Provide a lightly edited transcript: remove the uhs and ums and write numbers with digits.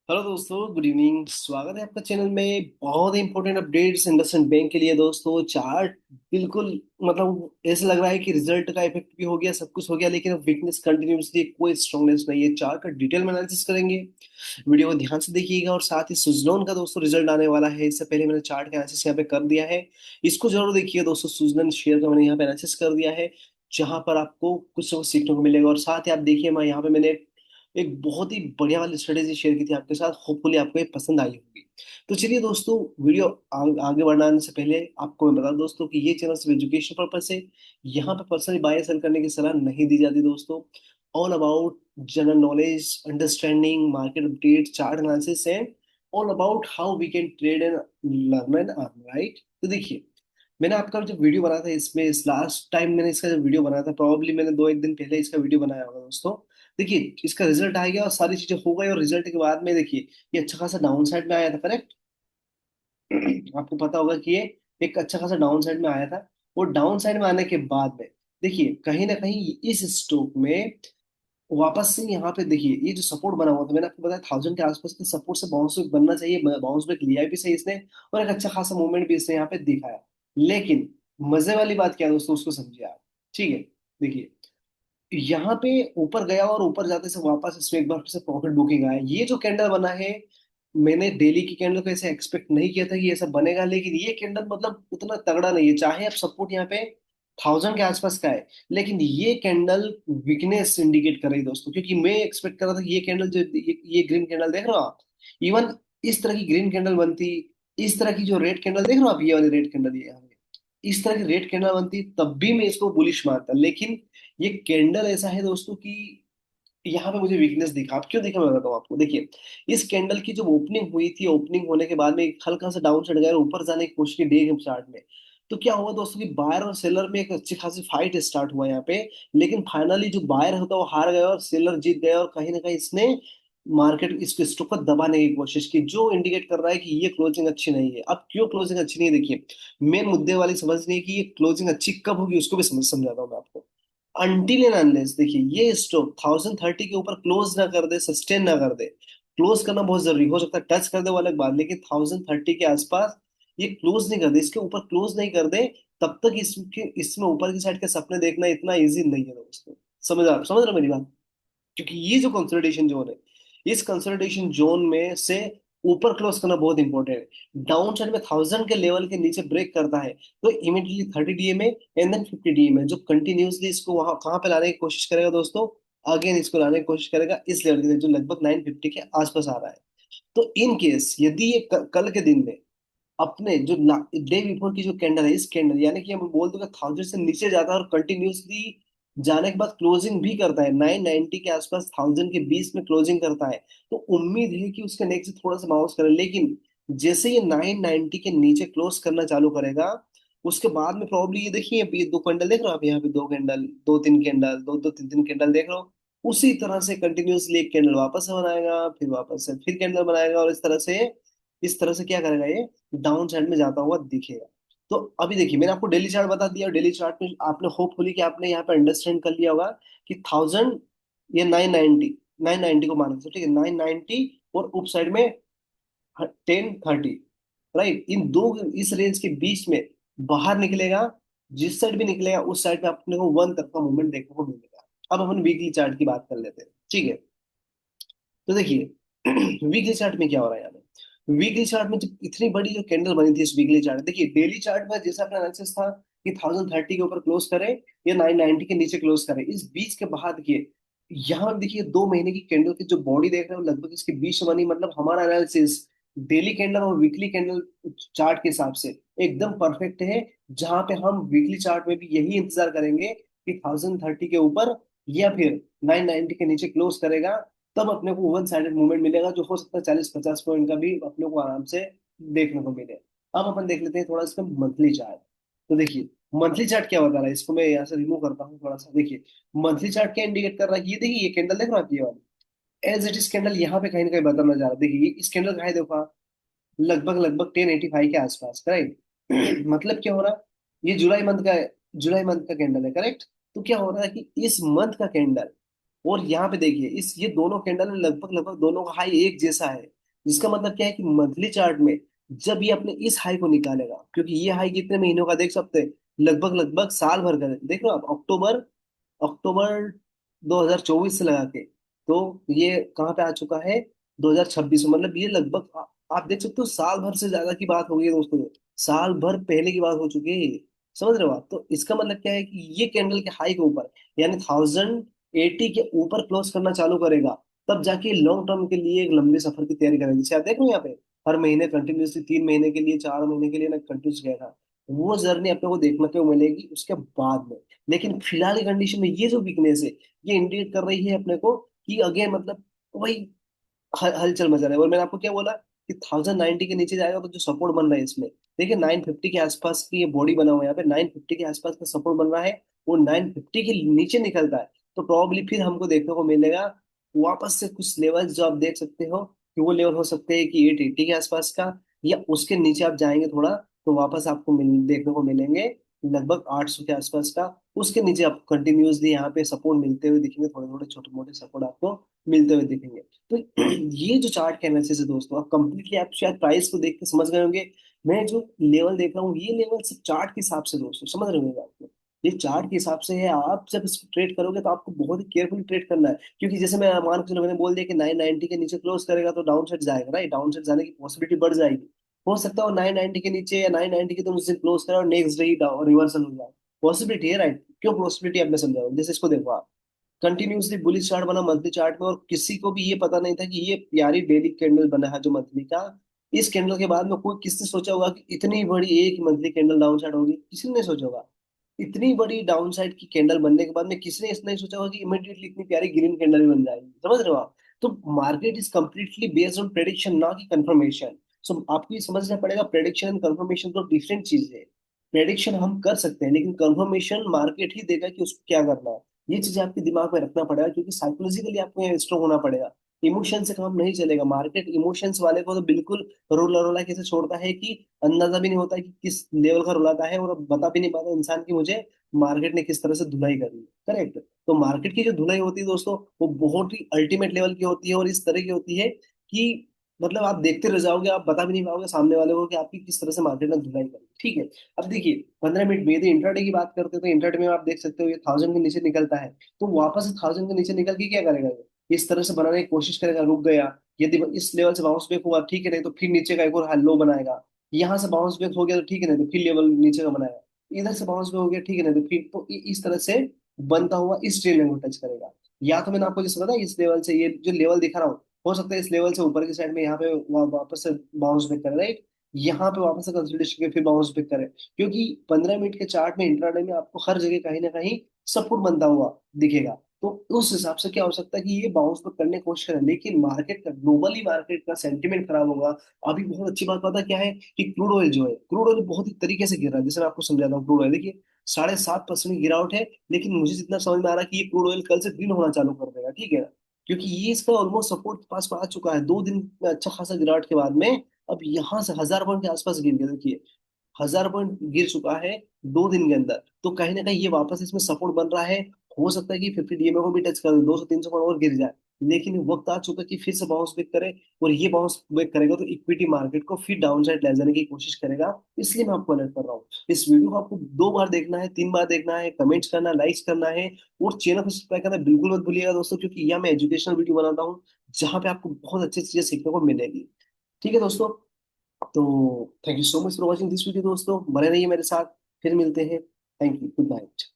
Hello दोस्तों, good evening. स्वागत है आपका चैनल में। बहुत ही इंपॉर्टेंट अपडेट्स इंडसइंड बैंक के लिए दोस्तों। चार्ट बिल्कुल मतलब ऐसा लग रहा है कि रिजल्ट का इफेक्ट भी हो गया, सब कुछ हो गया, लेकिन वीकनेस कंटिन्यूसली, कोई स्ट्रांगनेस नहीं है। चार्ट का डिटेल में एनालिसिस करेंगे। वीडियो को ध्यान से देखिएगा। और साथ ही सुजलोन का दोस्तों रिजल्ट आने वाला है। इससे पहले मैंने चार्ट का एनालिसिस यहाँ पे कर दिया है, इसको जरूर देखिए दोस्तों। सुजलोन शेयर का मैंने यहाँ पे एनालिसिस कर दिया है, जहां पर आपको कुछ ना कुछ सीखने को मिलेगा। और साथ ही आप देखिए, मैं यहाँ पे मैंने एक बहुत ही बढ़िया वाली स्ट्रेटेजी शेयर की थी आपके साथ। होपफुली आपको ये पसंद आई होगी। तो चलिए दोस्तों, वीडियो आगे बढ़ाने से पहले आपको मैं बता दूं दोस्तों कि ये चैनल सिर्फ एजुकेशन पर्पस है। यहाँ पे पर्सनली बाय सेल करने की सलाह नहीं दी जाती दोस्तों। All about general knowledge, understanding, market update, chart analysis and all about how we can trade and learn and earn, right. तो देखिए, मैंने आपका जो वीडियो बनाया था, इसमें इस लास्ट टाइम मैंने इसका जो वीडियो बनाया था, प्रॉब्ली मैंने दो एक दिन पहले इसका वीडियो बनाया होगा दोस्तों। देखिए, इसका रिजल्ट आ गया और सारी चीजें हो गई, और रिजल्ट के बाद में देखिए ये अच्छा खासा डाउन साइड में आया था, करेक्ट। आपको पता होगा कि ये एक अच्छा खासा डाउन साइड में आया था। वो डाउन साइड में आने के बाद में देखिए कहीं ना कहीं इस स्टॉक में वापस से यहाँ पे देखिए ये जो सपोर्ट बना हुआ था, मैंने आपको बताया 1000 के आसपास के सपोर्ट से बाउंस बैक बनना चाहिए। बाउंस बैक लिया भी सही इसने, और एक अच्छा खासा मूवमेंट भी इसने यहाँ पे दिखाया। लेकिन मजे वाली बात क्या है दोस्तों, उसको समझिए आप। ठीक है, देखिए यहाँ पे ऊपर गया और ऊपर जाते से वापस इसमें एक बार फिर से प्रॉफिट बुकिंग आया। ये जो कैंडल बना है, मैंने डेली की कैंडल को ऐसे एक्सपेक्ट नहीं किया था कि ऐसा बनेगा, लेकिन ये कैंडल मतलब उतना तगड़ा नहीं है। चाहे आप सपोर्ट यहाँ पे 1000 के आसपास का है, लेकिन ये कैंडल वीकनेस इंडिकेट कर रही है दोस्तों। क्योंकि मैं एक्सपेक्ट कर रहा था कि ये कैंडल जो ये ग्रीन कैंडल देख रहे हो आप, इवन इस तरह की ग्रीन कैंडल बनती, इस तरह की जो रेड कैंडल देख रहे हो आप, ये वाली रेड कैंडल, ये इस तरह की रेड कैंडल बनती तब भी मैं इसको बुलिश मानता। लेकिन ये कैंडल ऐसा है दोस्तों कि यहाँ पे मुझे वीकनेस दिखा। अब क्यों दिखा मैं बताता हूँ आपको। देखिए, इस कैंडल की जो ओपनिंग हुई थी, ओपनिंग होने के बाद में एक हल्का सा डाउन साइड गया और ऊपर जाने की कोशिश की डे के चार्ट में। तो क्या हुआ दोस्तों कि बायर और सेलर में एक अच्छी खासी फाइट स्टार्ट हुआ यहाँ पे। लेकिन फाइनली जो बायर होता है वो हार गया और सेलर जीत गया, और कहीं ना कहीं इसने मार्केट इसको स्टॉक को दबाने की कोशिश की, जो इंडिकेट कर रहा है कि ये क्लोजिंग अच्छी नहीं है। अब क्यों क्लोजिंग अच्छी नहीं है, देखिए मेन मुद्दे वाली समझनी है कि ये क्लोजिंग अच्छी कब होगी, उसको भी समझाता हूँ मैं आपको। अनटिल एंड अनलेस देखिए ये स्टॉक 1030 के ऊपर क्लोज ना कर दे, सस्टेन ना कर दे। क्लोज करना बहुत जरूरी हो सकता है, टच कर दे वो अलग बात, लेकिन 1030 के आसपास ये क्लोज नहीं कर दे, इसके ऊपर क्लोज नहीं कर दे, तब तक इसमें ऊपर की साइड के सपने देखना इतना इजी नहीं है दोस्तों। समझ रहे हो मेरी बात। क्योंकि ये जो कंसोलिडेशन जोन है, इस कंसोलिडेशन जोन में से ऊपर क्लोज करना बहुत इंपॉर्टेंट है। डाउन साइड में 1000 के लेवल के नीचे ब्रेक करता है तो इमीडिएटली 30 DA में एंड देन 50 DA में जो कंटिन्यूसली इसको वहां कहां पे लाने की कोशिश करेगा दोस्तों, अगेन इसको लाने की कोशिश करेगा इस लेवल के जो लगभग 950 के आसपास आ रहा है। तो इन केस यदि ये कल के दिन में अपने जो डे बिफोर की जो कैंडल है, इस कैंडल यानी कि हम बोल दो 1000 से नीचे जाता है और कंटिन्यूसली जाने के बाद क्लोजिंग भी करता है 990 के आसपास, 1000 के बीच में क्लोजिंग करता है, तो उम्मीद है कि उसके नेक्स्ट थोड़ा सा बाउंस करे। लेकिन जैसे ये 990 के नीचे क्लोज करना चालू करेगा, उसके बाद में प्रॉब्लम ये देखिए, ये दो कैंडल देख रहे हो आप, यहाँ पे दो कैंडल, दो तीन कैंडल, दो दो तीन तीन कैंडल देख रहे हो। उसी तरह से कंटिन्यूसली एक कैंडल वापस से बनाएगा, फिर वापस से फिर कैंडल बनाएगा, और इस तरह से क्या करेगा ये, डाउन साइड में जाता हुआ दिखेगा। तो अभी देखिए, मैंने आपको डेली चार्ट बता दिया, और डेली चार्ट में आपने होपफुली कि आपने यहाँ पे अंडरस्टैंड कर लिया होगा कि 1000 ये 990 को मान के, ठीक है, 990 और उप साइड में 1030, राइट। इन दो, इस रेंज के बीच में बाहर निकलेगा, जिस साइड भी निकलेगा उस साइड पे अपने को वन तरफा मूवमेंट देखने को मिलेगा। अब अपन वीकली चार्ट की बात कर लेते हैं, ठीक है। तो देखिए वीकली चार्ट में क्या हो रहा है यहाँ पे। वीकली चार्ट में जब इतनी बड़ी जो कैंडल बनी थी इस वीकली चार्ट, देखिए डेली चार्ट में जैसा अपना एनालिसिस था कि 1030 के ऊपर क्लोज करे या 990 के नीचे क्लोज करे, इस बीच के बाद देखिए यहाँ देखिए 2 महीने की कैंडल की जो बॉडी देख रहे हो लगभग इसके बीच में बनी। मतलब हमारा एनालिसिस डेली कैंडल और वीकली कैंडल चार्ट के हिसाब से एकदम परफेक्ट है। जहां पे हम वीकली चार्ट में भी यही इंतजार करेंगे कि 1030 के ऊपर या फिर 990 के नीचे क्लोज करेगा, तब अपने को वन साइडेड मूवमेंट मिलेगा, जो हो सकता है 40-50 पॉइंट का भी अपने को आराम से देखने को मिले। अब अपन देख लेते हैं थोड़ा इसका मंथली चार्ट। तो देखिए मंथली चार्ट क्या बता रहा है, इसको मैं यहाँ से रिमूव करता हूँ थोड़ा सा। देखिए मंथली चार्ट क्या इंडिकेट कर रहा है, ये देखिए ये कैंडल देख रहा है, ये वाली एज इट इज कैंडल यहाँ पे कहीं ना कहीं बदलना जा रहा है। देखिए इस कैंडल का है, देखो लगभग लगभग 1085 के आसपास, करेक्ट। मतलब क्या हो रहा है, ये जुलाई मंथ का कैंडल है, करेक्ट। तो क्या हो रहा है कि इस मंथ का कैंडल और यहाँ पे देखिए इस ये दोनों कैंडल में लगभग लगभग दोनों का हाई एक जैसा है। जिसका मतलब क्या है कि मंथली चार्ट में जब ये अपने इस हाई को निकालेगा, क्योंकि ये हाई कितने महीनों का देख सकते हैं, लगभग लगभग साल भर का, देख लो आप, अक्टूबर अक्टूबर 2024 से लगा के, तो ये कहाँ पे आ चुका है, 2026 में। मतलब ये लगभग आप देख सकते हो साल भर से ज्यादा की बात हो गई है दोस्तों, ये साल भर पहले की बात हो चुकी है ये। समझ रहे हो आप? तो इसका मतलब क्या है कि ये कैंडल के हाई के ऊपर, यानी 1080 के ऊपर क्लोज करना चालू करेगा, तब जाके लॉन्ग टर्म के लिए एक लंबे सफर की तैयारी करेंगे। जैसे आप देख रहे हो यहाँ पे, हर महीने कंटिन्यूसली 3 महीने के लिए, 4 महीने के लिए ना कंटिन्यूस गया था, वो जर्नी अपने को देखने को मिलेगी उसके बाद में। लेकिन फिलहाल की कंडीशन में ये जो वीकनेस है, ये इंडिकेट कर रही है अपने को कि अगेन मतलब वही हलचल मचा रहा है। और मैंने आपको क्या बोला कि 1090 के नीचे जाएगा तो जो सपोर्ट बन रहा है इसमें, देखिए 950 के आसपास की ये बॉडी बना हुआ है, यहाँ पे 950 के आसपास का सपोर्ट बन रहा है, वो 950 के नीचे निकलता है तो प्रॉब्ली फिर हमको देखने को मिलेगा वापस से कुछ लेवल्स जो आप देख सकते हो कि वो लेवल हो सकते हैं कि 880 के आसपास का, या उसके नीचे आप जाएंगे थोड़ा तो वापस आपको देखने को मिलेंगे लगभग 800 के आसपास का। उसके नीचे आपको कंटिन्यूसली यहाँ पे सपोर्ट मिलते हुए दिखेंगे, थोड़े थोड़े छोटे मोटे सपोर्ट आपको मिलते हुए दिखेंगे। तो ये जो चार्ट का एनालिसिस है दोस्तों, आप कंप्लीटली आप शायद प्राइस को देख के समझ गए होंगे। मैं जो लेवल देख रहा हूँ ये लेवल सिर्फ चार्ट के हिसाब से दोस्तों, समझ रहे होंगे आपको, ये चार्ट के हिसाब से है। आप जब इसको ट्रेड करोगे तो आपको बहुत ही केयरफुली ट्रेड करना है, क्योंकि जैसे मैं मान के चलो मैंने बोल दिया कि 990 के नीचे क्लोज करेगा तो डाउन साइड जाएगा, राइट, डाउन साइड जाने की पॉसिबिलिटी बढ़ जाएगी। हो सकता है 990 के नीचे या 990 के तो उस दिन क्लोज करा और नेक्स्ट डे ही रिवर्सल हो जाए, पॉसिबिलिटी है, राइट। क्यों पॉसिबिलिटी आप मैं समझाऊँ, जैसे इसको देखो आप, कंटिन्यूसली बुलिश चार्ट बना मंथली चार्ट में, और किसी को भी ये पता नहीं था कि ये प्यारी डेली कैंडल बना है जो मंथली का। इस कैंडल के बाद में कोई किसने सोचा होगा कि इतनी बड़ी एक मंथली कैंडल डाउन साइड होगी, किसी ने नहीं सोचा होगा। इतनी बड़ी डाउन साइड की कैंडल बनने के बाद में किसी ने इसने नहीं सोचा होगा कि इमीडिएटली इतनी प्यारी ग्रीन कैंडल भी बन जाएगी। समझ रहे हो आप? तो market is completely based on prediction, ना कि कंफर्मेशन। सो आपको ये समझना पड़ेगा, प्रेडिक्शन एंड कंफर्मेशन तो डिफरेंट चीज है। प्रेडिक्शन हम कर सकते हैं लेकिन कंफर्मेशन मार्केट ही देगा कि उसको क्या करना है। ये चीजें आपके दिमाग में रखना पड़ेगा, क्योंकि साइकोलॉजिकली आपको स्ट्रांग होना पड़ेगा। इमोशन से काम नहीं चलेगा, मार्केट इमोशंस वाले को तो बिल्कुल रोला रोला कैसे छोड़ता है कि अंदाजा भी नहीं होता है कि किस लेवल का रुलाता है, और बता भी नहीं पाता इंसान की मुझे मार्केट ने किस तरह से धुलाई करी है। करेक्ट। तो मार्केट की जो धुलाई होती है दोस्तों, वो बहुत ही अल्टीमेट लेवल की होती है, और इस तरह की होती है कि मतलब आप देखते रह जाओगे, आप बता भी नहीं पाओगे सामने वाले को कि आपकी किस तरह से मार्केट ने धुलाई करी। ठीक है। अब देखिए 15 मिनट में यदि इंट्राडे की बात करते हैं तो इंट्राडे में आप देख सकते हो ये 1000 के नीचे निकलता है, तो वापस 1000 के नीचे निकल के क्या करेगा ये, इस तरह से बनाने की कोशिश करेगा, रुक गया, यदि इस लेवल से बाउंस बैक हुआ ठीक है, नहीं तो फिर नीचे का एक और लो बनाएगा। यहाँ से बाउंस बैक हो गया तो ठीक है, नहीं तो फिर लेवल नीचे का बनाएगा। इधर से बाउंस बैक हो गया ठीक है, नहीं तो फिर तो इस तरह से बनता हुआ इस ट्रेन लाइन को टच करेगा। या तो मैंने आपको जैसे बताया इस लेवल से, ये जो लेवल दिखा रहा हूँ, हो सकता है इस लेवल से ऊपर की साइड में यहाँ पे वापस से बाउंस बैक करे, राइट, यहाँ पे वापस से कंसोलिडेशन के फिर बाउंस बैक करे। क्योंकि 15 मिनट के चार्ट में इंट्राडे में आपको हर जगह कहीं ना कहीं सपोर्ट बनता हुआ दिखेगा। तो उस हिसाब से क्या हो सकता है कि ये बाउंस बैक करने की कोशिश करें, लेकिन मार्केट का ग्लोबली मार्केट का सेंटीमेंट खराब होगा। अभी बहुत अच्छी बात पता क्या है कि क्रूड ऑयल जो है, क्रूड ऑयल बहुत ही तरीके से गिर रहा है। जैसे मैं आपको समझाता हूँ, क्रूड ऑयल देखिए 7.5% की गिरावट है, लेकिन मुझे जितना समझ में आ रहा है कि ये क्रूड ऑयल कल से ग्रीन होना चालू कर देगा, ठीक है। क्योंकि ये इसका ऑलमोस्ट सपोर्ट के पास में आ चुका है 2 दिन में, अच्छा खासा गिरावट के बाद में अब यहाँ से 1000 पॉइंट के आसपास गिर गया, देखिए 1000 पॉइंट गिर चुका है 2 दिन के अंदर। तो कहीं ना कहीं ये वापस इसमें सपोर्ट बन रहा है। हो सकता है कि 50 DMA को भी टच कर दे, 200-300 पॉइंट और गिर जाए, लेकिन वक्त आ चुका है कि फिर से बाउंस बैक करे। और ये बाउंस बैक करेगा तो इक्विटी मार्केट को फिर डाउन साइड ले जाने की कोशिश करेगा। इसलिए मैं आपको अलर्ट कर रहा हूँ। इस वीडियो को आपको 2 बार देखना है, 3 बार देखना है, कमेंट्स करना, लाइक्स करना है, और चैनल को सब्सक्राइब करना बिल्कुल मत भूलिएगा दोस्तों, क्योंकि यह मैं एजुकेशनल वीडियो बनाता हूँ जहाँ पे आपको बहुत अच्छी चीजें सीखने को मिलेगी। ठीक है दोस्तों, तो thank you so much for watching this video दोस्तों, बने रहिए मेरे साथ, फिर मिलते हैं। Thank you, good night.